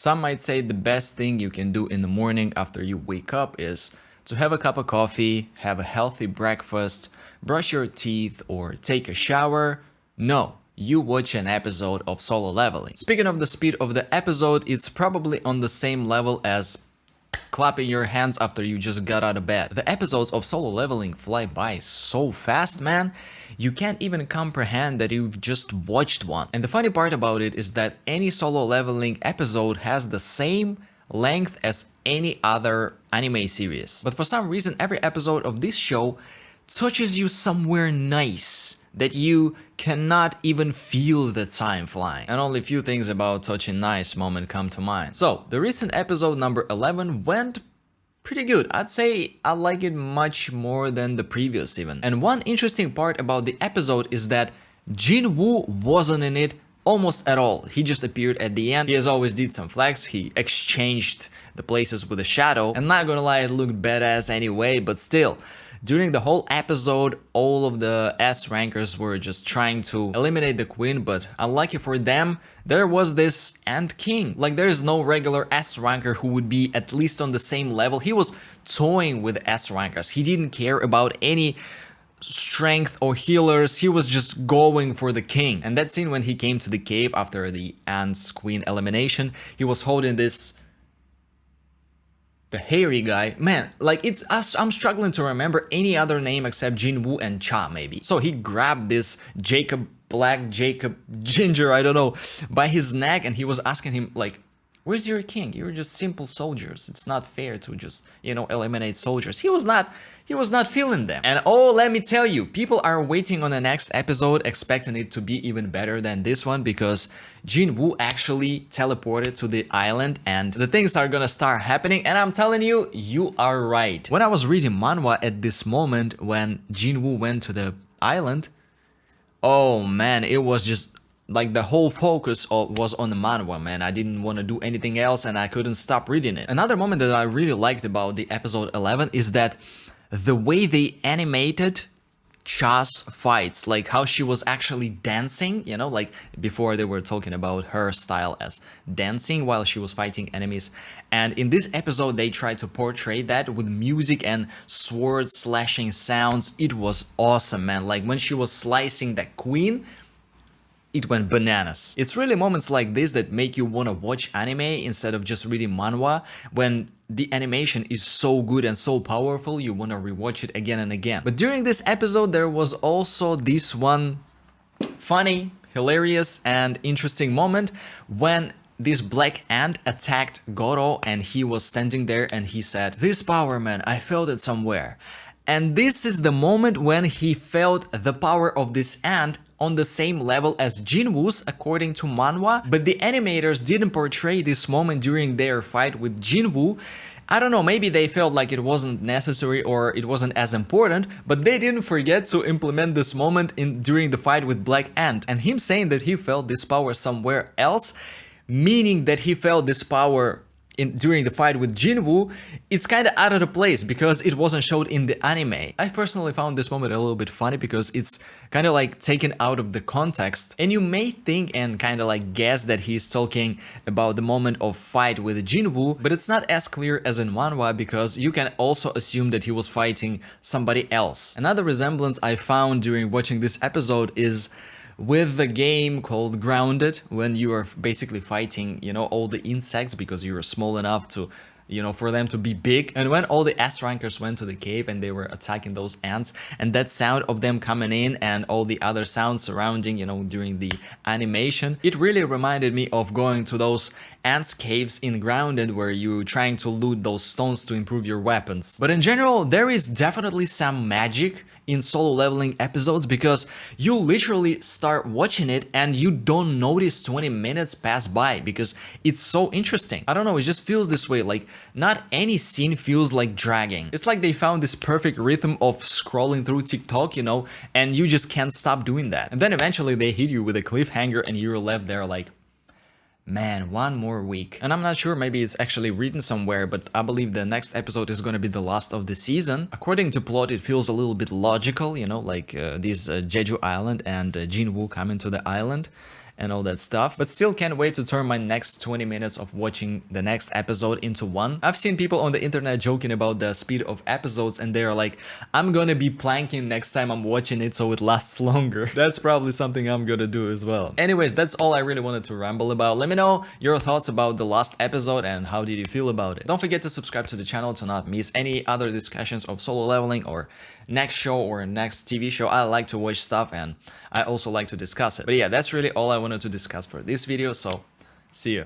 Some might say the best thing you can do in the morning after you wake up is to have a cup of coffee, have a healthy breakfast, brush your teeth, or take a shower. No, you watch an episode of Solo Leveling. Speaking of the speed of the episode, it's probably on the same level as clapping your hands after you just got out of bed. The episodes of Solo Leveling fly by so fast, man. You can't even comprehend that you've just watched one. And the funny part about it is that any Solo Leveling episode has the same length as any other anime series. But for some reason, every episode of this show touches you somewhere nice that you cannot even feel the time flying. And only a few things about touching nice moment come to mind. So, the recent episode number 11 went pretty good. I'd say I like it much more than the previous even. And one interesting part about the episode is that Jinwoo wasn't in it almost at all. He just appeared at the end. He as always did some flex. He exchanged the places with a shadow. And not gonna lie, it looked badass anyway, but still. During the whole episode, all of the S rankers were just trying to eliminate the queen, but unlucky for them, there was this Ant King. Like, there is no regular S ranker who would be at least on the same level. He was toying with S rankers. He didn't care about any strength or healers. He was just going for the king. And that scene when he came to the cave after the Ant's queen elimination, he was holding this the hairy guy, man, like I'm struggling to remember any other name except Jinwoo and Cha maybe. So he grabbed this Jacob Black, Jacob Ginger, I don't know, by his neck, and he was asking him like, where's your king? You're just simple soldiers. It's not fair to just, eliminate soldiers. He was not feeling them. And oh, let me tell you, people are waiting on the next episode expecting it to be even better than this one because Jinwoo actually teleported to the island and the things are gonna start happening, and I'm telling you, you are right. When I was reading manhwa at this moment when Jinwoo went to the island, oh man, it was just like the whole focus was on the manhwa, man. I didn't want to do anything else and I couldn't stop reading it. Another moment that I really liked about the episode 11 is that the way they animated Cha's fights, like how she was actually dancing, like before they were talking about her style as dancing while she was fighting enemies. And in this episode, they tried to portray that with music and sword slashing sounds. It was awesome, man. Like when she was slicing that queen, it went bananas. It's really moments like this that make you want to watch anime instead of just reading manhwa. When the animation is so good and so powerful, you want to rewatch it again and again. But during this episode, there was also this one funny, hilarious, and interesting moment when this black ant attacked Goro and he was standing there and he said, "This power, man, I felt it somewhere." And this is the moment when he felt the power of this ant on the same level as Jinwoo's according to manhwa, but the animators didn't portray this moment during their fight with Jinwoo. I don't know, maybe they felt like it wasn't necessary or it wasn't as important, but they didn't forget to implement this moment during the fight with Black Ant. And him saying that he felt this power somewhere else, meaning that he felt this power during the fight with Jinwoo, it's kind of out of the place because it wasn't showed in the anime. I personally found this moment a little bit funny because it's kind of like taken out of the context, and you may think and kind of like guess that he's talking about the moment of fight with Jinwoo, but it's not as clear as in manhwa because you can also assume that he was fighting somebody else. Another resemblance I found during watching this episode is with the game called Grounded, when you are basically fighting, all the insects because you are small enough to, for them to be big. And when all the S rankers went to the cave and they were attacking those ants, and that sound of them coming in and all the other sounds surrounding, during the animation, it really reminded me of going to those ants caves in Grounded where you're trying to loot those stones to improve your weapons. But in general, there is definitely some magic in Solo Leveling episodes because you literally start watching it and you don't notice 20 minutes pass by because it's so interesting. I don't know, it just feels this way, like not any scene feels like dragging. It's like they found this perfect rhythm of scrolling through TikTok, and you just can't stop doing that. And then eventually they hit you with a cliffhanger and you're left there like, man, one more week. And I'm not sure, maybe it's actually written somewhere, but I believe the next episode is going to be the last of the season. According to plot, it feels a little bit logical, like this Jeju Island and Jinwoo coming to the island. and all that stuff, but still can't wait to turn my next 20 minutes of watching the next episode into one. I've seen people on the internet joking about the speed of episodes, and they're like, I'm gonna be planking next time I'm watching it so it lasts longer. That's probably something I'm gonna do as well. Anyways, that's all I really wanted to ramble about. Let me know your thoughts about the last episode and how did you feel about it. Don't forget to subscribe to the channel to not miss any other discussions of solo leveling or next show or next TV show. I like to watch stuff and I also like to discuss it. But yeah, that's really all I wanted to discuss for this video, so see you.